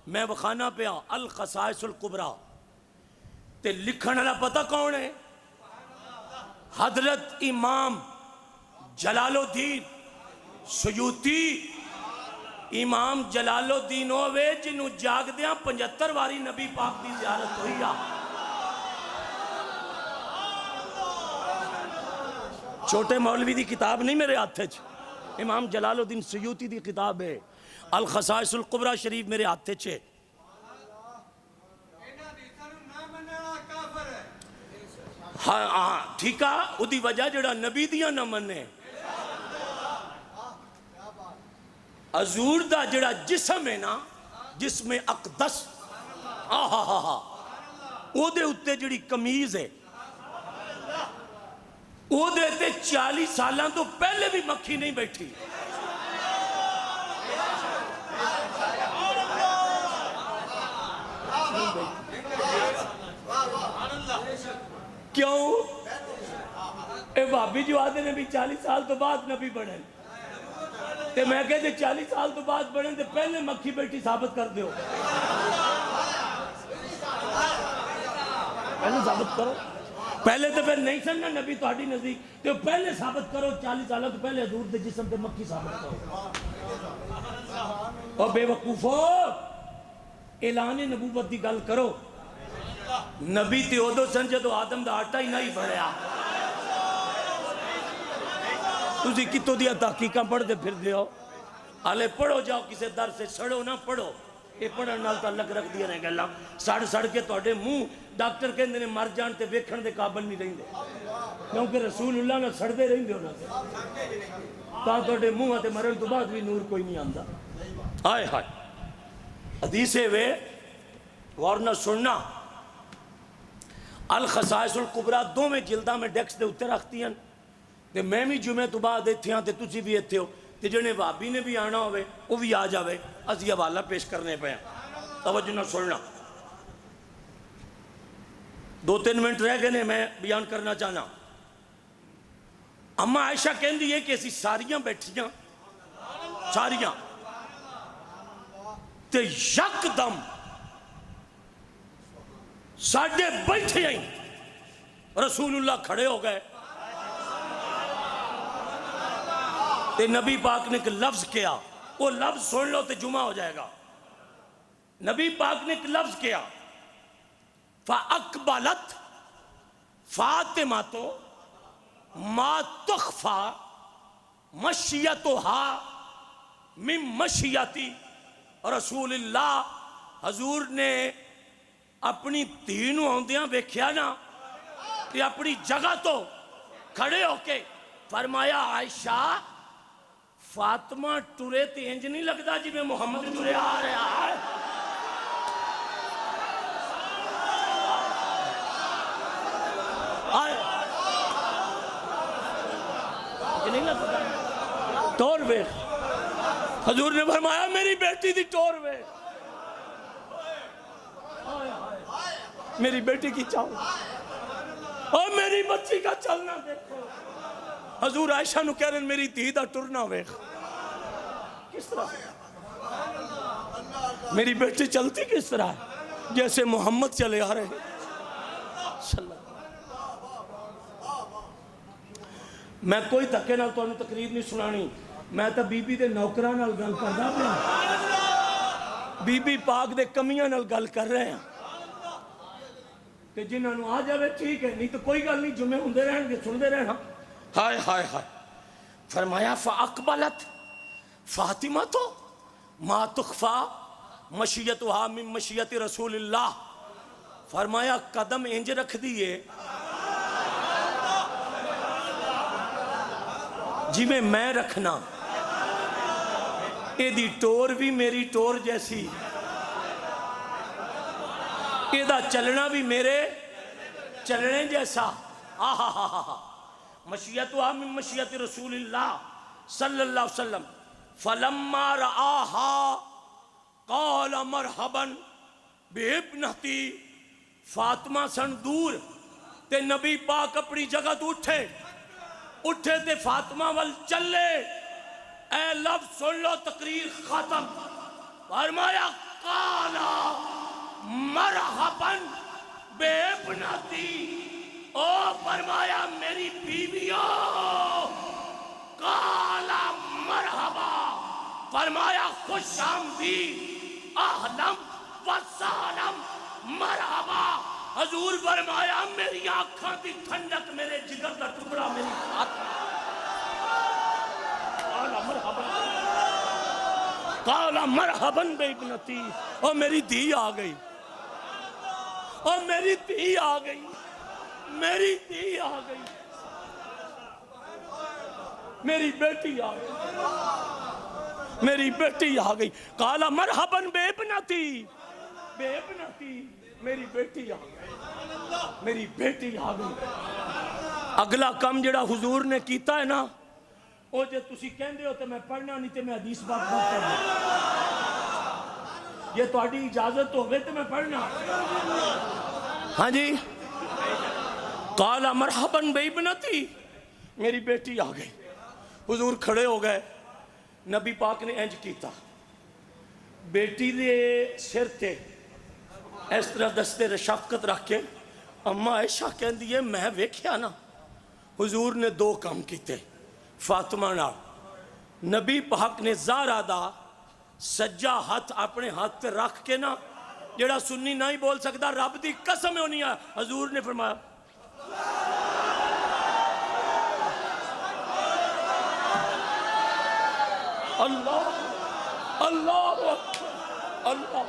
میں بخانہ پہ الخصائص القبرا تے لکھن والا پتہ کون ہے؟ حضرت امام جلال الدین سیوطی۔ امام جلال الدین ہوئے جنہوں جاگ دیاں 75 واری نبی پاک دی زیارت ہوئی آ۔ چھوٹے مولوی دی کتاب نہیں میرے ہاتھ ہے، امام جلال الدین سیوطی دی کتاب ہے الخصائص القبرا شریف میرے ہاتھ ہے۔ ہاں ٹھیک ہے، وہ دی وجہ جڑا نبی دیاں نہ منے۔ حضور دا جڑا جسم ہے نا، جسم اقدس، او دے اتے جڑی کمیز ہے، او دے تے 40 سالاں تو پہلے بھی مکھی نہیں بیٹھی۔ کیوں؟ اے بھابی جو آدھے نے بھی 40 سال تو بعد نبی بڑھیں، تے میں کہتے 40 سال تو بعد بڑھیں تے پہلے مکھی بیٹھی ثابت کر دیو، پہلے ثابت کرو۔ پہلے تو پھر نہیں سننا نبی تہاڈی نزدیک، تے پہلے ثابت کرو 40 سالہ تو پہلے حضور دے جسم تے مکھی ثابت کرو۔ اور بے وقوفو اعلان نبوت دی گل کرو۔ نبی تے ادو سن جدو آدم دا آٹا ہی نہیں بڑھیا۔ تسی کتوں دیا تحقیقاں پڑھ دے پھر دیو، آلے پڑھو جاؤ کسے در سے سڑو نہ پڑھو، یہ پڑھن نال تعلق رکھ دیا رہے گا سڑ سڑ کے توڑے منہ ڈاکٹر کہندے نے مر جان تے ویکھن دے قابل نہیں رہیں دے، کیونکہ رسول اللہ نے سڑ دے رہیں دے ہونا تا توڑے منہ تے مرن تو بعد بھی نور کوئی نہیں آندہ۔ آئے ہائے حدیثے وے ورنہ سننا الخصائص القبرا دو میں جلدہ میں ڈیکس دے اتر رکھتی ہیں تے میں بھی جمعہ تو بعد ایتھے ہاں تے تسی بھی ایتھے ہو تے جنہیں بابی نے بھی آنا ہوئے وہ بھی آ جاوے، ازی حوالہ پیش کرنے پہ ہیں۔ توجہ نہ سننا، 2-3 منٹ رہ گئے میں بیان کرنا چاہنا۔ اما عائشہ کہن دی ہے کہ اسی ساریاں بیٹھیاں ساریاں تے یک دم ساڑھے بیٹھے ہیں رسول اللہ کھڑے ہو گئے تے نبی پاک نے ایک لفظ کیا، وہ لفظ سن لو تے جمعہ ہو جائے گا۔ نبی پاک نے ایک لفظ کیا فَأَقْبَلَتْ فَاطِمَةُ مَا تُخْفَى مَشْيَتُهَا مِن مَشْيَتِ رسول اللہ۔ حضور نے اپنی تینوں ہوندیاں ویکھیا نا کہ اپنی جگہ تو کھڑے ہو کے فرمایا عائشہ فاطمہ ٹرے تے انج نہیں لگتا جی میں محمد ٹرے آ رہا ہے۔ نہیں لگتا ٹور ویخ، حضور نے فرمایا میری بیٹی دی ٹور ویخ، میری بیٹی کی چاہو اور میری بچی کا چلنا دیکھو۔ حضور عائشہ نو کہہ رہے ہیں میری دھی دا ٹرنا ویخ، کس طرح میری بیٹی چلتی کس طرح ہے جیسے محمد چلے آ رہے ہیں۔ میں کوئی تکے نہ تو انہیں تقریر نہیں سنانی، میں تا بی بی دے نوکران نال گل کر رہا ہوں، بی بی پاک دے کمیاں نال گل کر رہے ہیں کہ جنہاں نو آ جاوے ٹھیک ہے، نہیں تو کوئی گل نہیں، جمعے ہوندے رہن گے سن دے رہنا۔ ہائے ہائے ہائے فرمایا فَأَقْبَلَتْ فَاطِمَةُ مَا تُخْفَى مَشِيَتُهَا مِن مَشِيَتِ رسول اللہ۔ فرمایا قدم انج رکھ دیئے جی میں رکھنا، اے دی ٹور بھی میری ٹور جیسی، اے دا چلنا بھی میرے چلنے جیسا۔ مشیتها من مشیت رسول اللہ صلی اللہ علیہ وسلم فلما رآہا قال مرحبا بابنتی۔ فاطمہ سن دور تے نبی پاک اپنی جگہ تو اٹھے تے فاطمہ وال چلے، اے لفظ سن لو تقریر ختم۔ فرمایا قالا مرحباً بے ابنتی، او فرمایا میری بیویوں، قالا مرحبا فرمایا خوش آمدید، اہلم و سالم مرحبا۔ حضور فرمایا میری آنکھاں دی ٹھنڈک، میرے جگر دا ٹکڑا میری فاطمہ، قالا مرحبا، قالا مرحبا بے ابنتی، اور میری دھی آ گئی، اور میری دھی آ گئی، میری دھی آ گئی، میری بیٹی آ گئی، میری بیٹی آ گئی، قالا مرحبا بے ابنتی، بے ابنتی، میری بیٹی آ گئی، میری بیٹی آ گئی۔ اگلا کام جڑا حضور نے کیتا ہے نا، وہ جے تسی کہندے ہو تو میں پڑھنا نہیں، تو میں حدیث بات پڑھتا ہوں، یہ تو آڈی اجازت ہوگئے تو میں پڑھنا۔ ہاں جی، قالا مرحبا بے ابنتی، میری بیٹی آ گئی۔ حضور کھڑے ہو گئے، نبی پاک نے انج کیتا، بیٹی دے سر تے اس طرح دستے رشفقت رکھ کے، اما عائشہ کہندی ہے میں ویکھیا نا، حضور نے دو کام کیتے فاطمہ نال۔ نبی پاک نے زہرا دا سجا ہاتھ اپنے ہاتھ تے رکھ کے نا، جڑا سنی نہیں بول سکتا، رب دی قسم ہونی ہے، حضور نے فرمایا اللہ اللہ اکبر، اللہ۔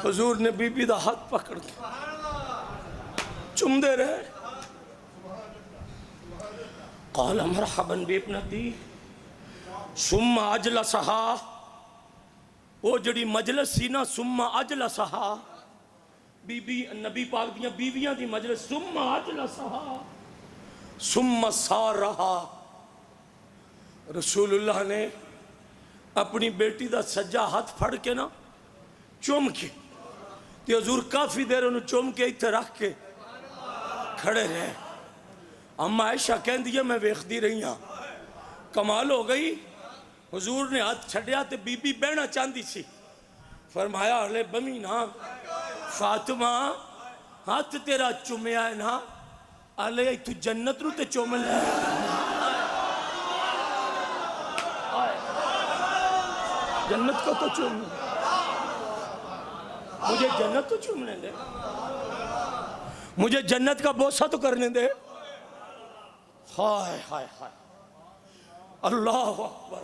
حضور نے بی بی دا ہاتھ پکڑ کے چم دے رہے، قال مرحبا بابنتی، ثم اجلسہا، وہ جڑی مجلس سی نا، ثم اجلسہا، بی بی نبی پاک دیاں بیویاں دی مجلس، ثم اجلسہا ثم سارہا، رسول اللہ نے اپنی بیٹی دا سجا ہاتھ پھڑ کے نا چوم کے، تے حضور کافی دیر انہوں چوم کے اتھے رکھ کے کھڑے رہے۔ اما عائشہ کہندی ہے میں ویکھدی رہی ہاں، کمال ہو گئی، حضور نے ہاتھ چھڑیا تے بی بی بہنا چاندی سی، فرمایا ہلے بمی نا فاطمہ، ہاتھ تیرا چومیا ہے نا، ہلے تو جنت رو تے چوم لے، جنت کو تو چوم لے، مجھے جنت تو چومنے دے، مجھے جنت کا بوسہ تو کرنے دے۔ ہائے ہائے ہائے، اللہ اکبر۔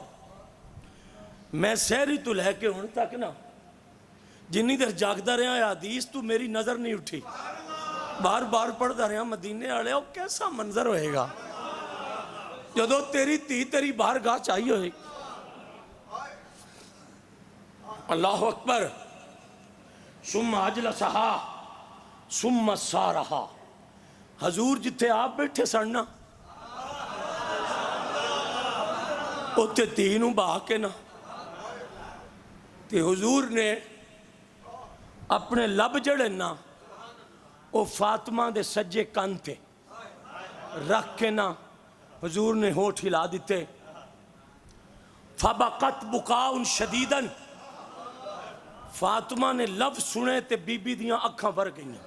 میں سہری تو لے کے ہون تک نا جنی دیر جاگدہ رہا ہے حدیث تو میری نظر نہیں اٹھی، بار بار پڑھتا رہا مدینے والے، وہ کیسا منظر ہوئے گا جدو تیری تھی تیری بارگاہ چاہیے ہوئے گی۔ اللہ اکبر۔ ثم اجلسہا ثم سارہا، حضور جتھے آپ بیٹھے سڑنا اتھے تینوں بہا کے نا، تے حضور نے اپنے لب جڑے نا وہ فاطمہ دے سجے کان تے رکھ کے نا، حضور نے ہونٹ ہلا دیتے، فبقت بکاء شدیداً، فاطمہ نے لفظ سنے تے بی بی دیاں اکھاں بھر گئیں،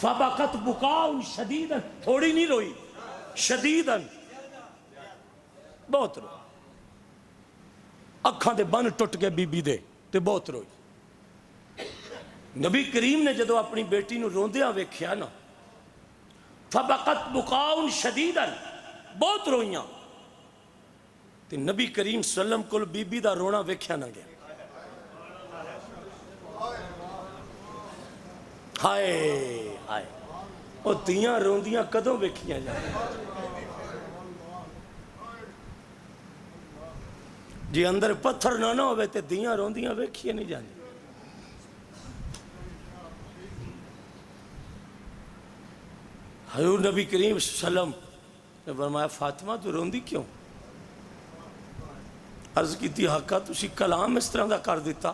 فبقت بکاء شدیداً، تھوڑی نہیں روئی، شدیداً بہت روئی، اکھاں دے بن ٹوٹ کے بی بی دے تے بہت روئی۔ نبی کریم نے جدو اپنی بیٹی نو روندیاں ویکھیا نا، فبقت بکاء شدیداً، بہت روئیاں، تے نبی کریم صلی اللہ علیہ وسلم کو بی بی دا رونا ویکھیا نہ گیا۔ ہائے ہائے، وہ دیاں روندیاں کدوں ویکھیاں جائیں، جی اندر پتھر نہ ہوئے تے دیاں روندیاں ویکھیاں نہیں جائیں۔ حضور نبی کریم صلی اللہ علیہ وسلم نے فرمایا فاطمہ تو روندی کیوں؟ عرض کی تھی حقا تسی کلام اس طرح دا کر دیتا،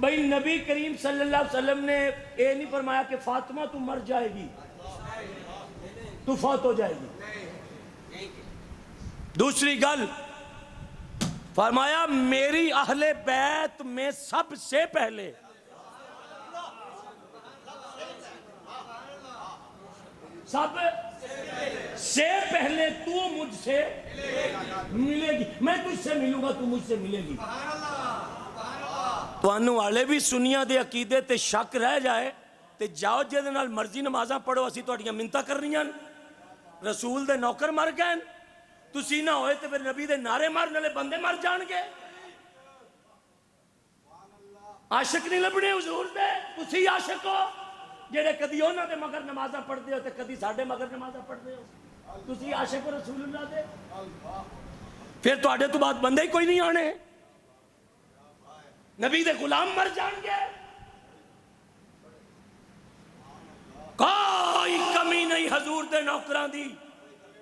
بھائی نبی کریم صلی اللہ علیہ وسلم نے یہ نہیں فرمایا کہ فاطمہ تو مر جائے گی، تو فوت ہو جائے گی۔ دوسری گل فرمایا میری اہل بیت میں سب سے پہلے سب سے پہلے تو مجھ سے ملے گی، میں تجھ سے ملوں گا، تو مجھ سے ملے گی۔ توانوں والے بھی سنیاں دے عقیدے تے شک رہ جائے تے جاؤ جے نال مرضی نمازاں پڑھو، اسی تہاڈیاں منتاں کر رہی ہیں، رسول دے نوکر مر گئے، تسی نہ ہوئے تے پھر نبی دے نعرے مارن والے بندے مر جان گے۔ عاشق نہیں لبنے حضور دے، تسی عاشق ہو جڑے کدی انہاں دے مگر نمازاں پڑھدے ہو تے کدی ساڈے مگر نمازاں پڑھدے ہو، تسی عاشق ہو رسول اللہ دے، پھر تہاڈے تو بعد بندے ہی کوئی نہیں آنے، نبی دے غلام مر جان گے۔ کوئی کمی نہیں حضور دے نوکران دی،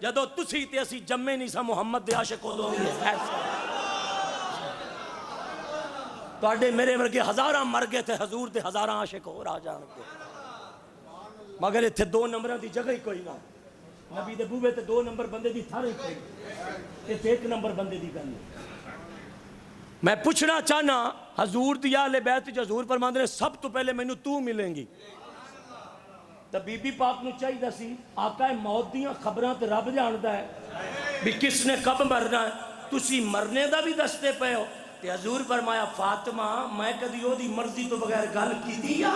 جدو تسی تے اسی جمے نہیں سا محمد دے عاشق ہو دو گے۔ تواڈے میرے ورگے ہزاراں مر گئے تھے، حضور دے ہزاراں عاشق ہو رہا جان گے، مگر اتھے دو نمبراں دی جگہ ہی کوئی نہ، نبی دے بوے تے دو نمبر بندے دی تھارے کوئی، اتھے ایک نمبر بندے دی گل۔ میں پوچھنا چاہنا حضور دی اہل بیت جو حضور فرماندے نے سب تو پہلے مینوں تو ملیں گی، تو بی بی پاک نو چاہیے سی آقا موت دیاں خبراں تے رب جاندا ہے بھی کس نے کب مرنا ہے، تسی مرنے دا بھی دستے پے ہو، تے حضور فرمایا فاطمہ میں کدی او دی مرضی تو بغیر گل کیتی ہے؟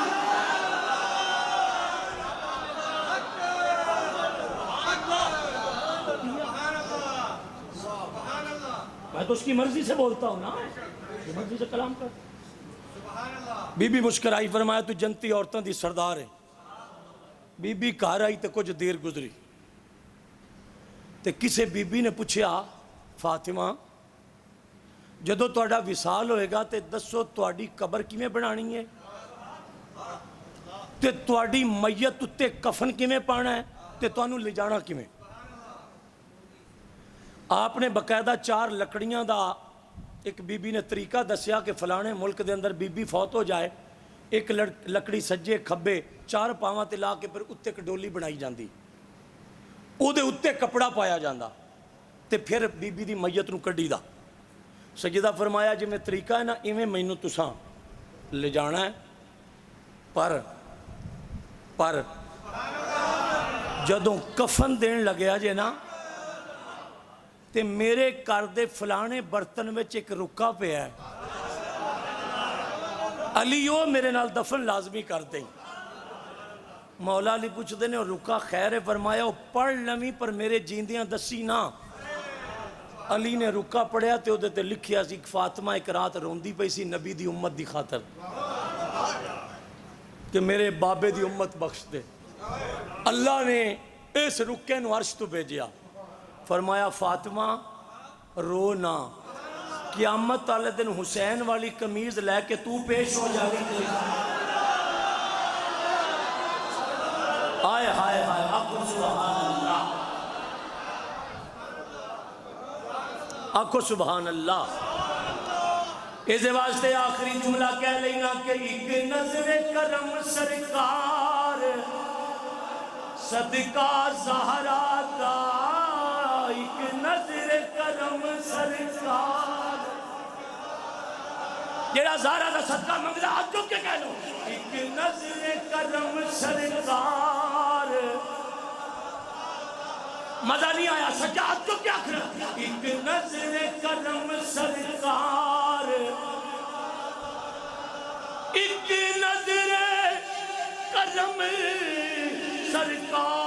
میں تو اس کی مرضی سے بولتا ہوں نا، مرضی سے کلام کر۔ بی بی مسکرائی، فرمایا تو جنتی عورتوں دی سردار ہے۔ بی بی گھر آئی تے کچھ دیر گزری تے کسے بی بی نے پوچھیا فاطمہ جدو تہاڈا وصال ہوئے گا تے دسو تہاڈی قبر کیویں بنانی ہے تے تہاڈی میت اتے کفن کیویں پانا ہے تے تانوں لے جانا کیویں؟ آپ نے باقاعدہ 4 لکڑیاں دا ایک بی بی نے طریقہ دسیا کہ فلانے ملک دے اندر بی بی فوت ہو جائے، ایک لکڑی سجے کھبے 4 پاواں تے لا کے پھر اتے ایک ڈولی بنائی جاندی، او دے اتے کپڑا پایا جاندا تے پھر بی بی دی میت نو کڈی دا۔ سیدہ فرمایا جی میں طریقہ ہے نا ایویں مینوں تساں لے جانا ہے، پر جدوں کفن دین لگیا جے نا تے میرے گھر دے فلانے برتن وچ ایک رکا پیا ہے، علی او میرے نال دفن لازمی کر دیں۔ مولا علی پوچھ دے نے اور رکا خیر ہے، فرمایا وہ پڑھ لمی پر میرے جیندیاں دسی نا۔ علی نے رکا پڑھیا تے او دے تے لکھیا سی فاطمہ ایک رات روندی پئی سی نبی دی امت دی خاطر کہ میرے بابے دی امت بخش دے۔ اللہ نے اس رکے نو عرش تو بھیجیا، فرمایا فاطمہ رو نہ، قیامت والے دن حسین والی قمیض لے کے تو پیش ہو جائے گی۔ آئے ہائے ہائے آکھو سبحان اللہ، آکھو سبحان اللہ۔ اس واسطے آخری جملہ کہہ لینا کہ ایک نظر کرم سرکار صدقہ زہرا دا، ایک نظر کرم سرکار، جیڑا زہرا دا صدقہ منگدا ہاتھ چک کے کہہ لو ایک نظر کرم سرکار، مزہ نہیں آیا سچا ہاتھ چک کے آخر ایک نظر کرم سرکار، ایک نظر کرم سرکار،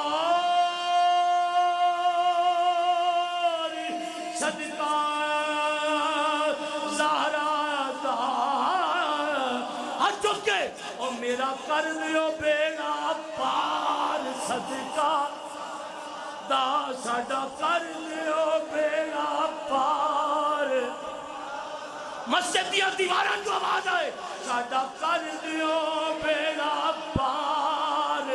صدقہ زہرا دا، ہاتھ چک کے اور میرا کر دیو بیڑا پار، صدقہ دا ساڈا کر دیو بیڑا پار، مسجد دیا دیواراں جو آواز آئے ساڈا کر دیو بیڑا پار،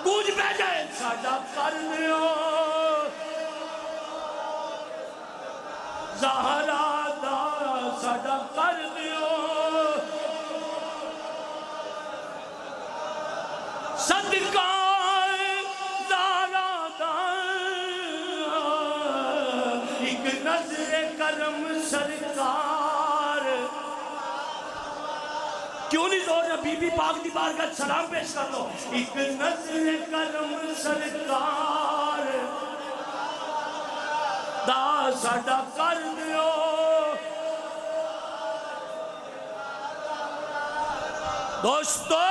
گونج پہ جائے ساڈا کر دیو زہرا دا، ساڈا کر دیو صدقہ زارا دا ایک نظر کرم سرکار کیوں نہیں زور رہا بی بی پاک دی بارگاہ سلام پیش کر لو ایک نظر کرم سرکار دا ساڈا کر دیو دوستو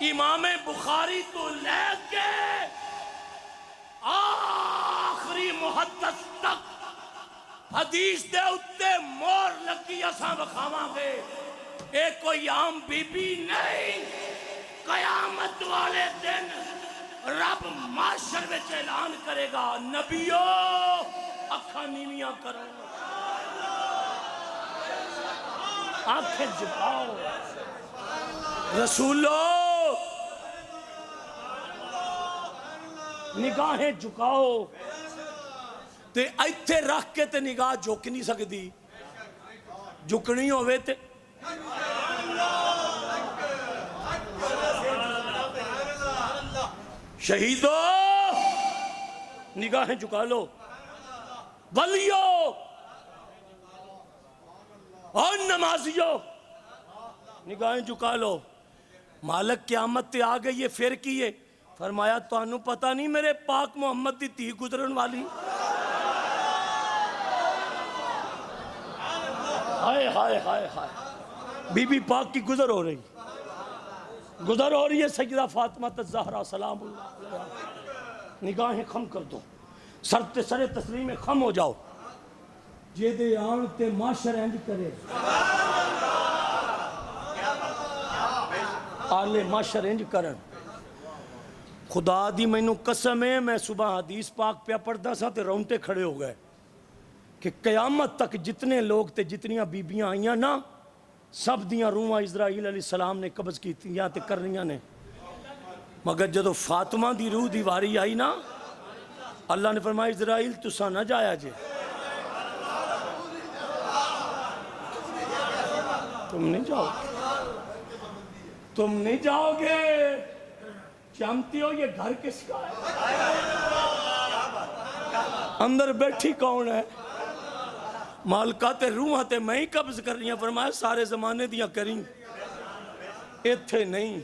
امام بخاری تو لے کے آخری محدث تک حدیث دے اتے مور لگی اساں بخاواں گے ایک کوئی عام بی بی نہیں قیامت والے دن رب معاشر میں اعلان کرے گا نبیو اکھاں نیویاں کرو آنکھیں جھکاؤ رسولو نگاہیں جھکاؤ تے ایتھے رکھ کے تے نگاہ جھک نہیں سکتی جھکنی ہوئے تے شہیدو نگاہیں جھکا لو ولیو اور نمازیو نگاہیں جھکا لو مالک قیامت تے آ گئی ہے پھر کیے فرمایا تو انہوں پتہ نہیں میرے پاک محمد دی تھی گزرن والی ہائے ہائے ہائے ہائے بی بی پاک کی گزر ہو رہی ہے سیدہ فاطمہ الزہرا سلام اللہ علیہ نگاہیں خم کر دو سر تسلیم خم ہو جاؤ جے دے آن تے معاشر انج کرے آلے معاشر انج کرن خدا دی مینوں قسم ہے میں صبح حدیث پاک پہ پڑھدا سا تے رونٹے کھڑے ہو گئے کہ قیامت تک جتنے لوگ تے جتنیاں بیبیاں آئیاں نا سب دیاں روحاں اسرائیل علیہ السلام نے قبض کی تھی یا تے کرنیاں نے مگر جدو فاطمہ دی روح دی واری آئی نا اللہ نے فرمایا اسرائیل تسا نہ جایا جے تم نہیں جاؤ گے چمتی ہو یہ گھر کس کا ہے اندر بیٹھی کون ہے مالکہ تے روحاں تے میں ہی قبض کر رہی ہیں فرمایا سارے زمانے دیاں کریں ایتھے نہیں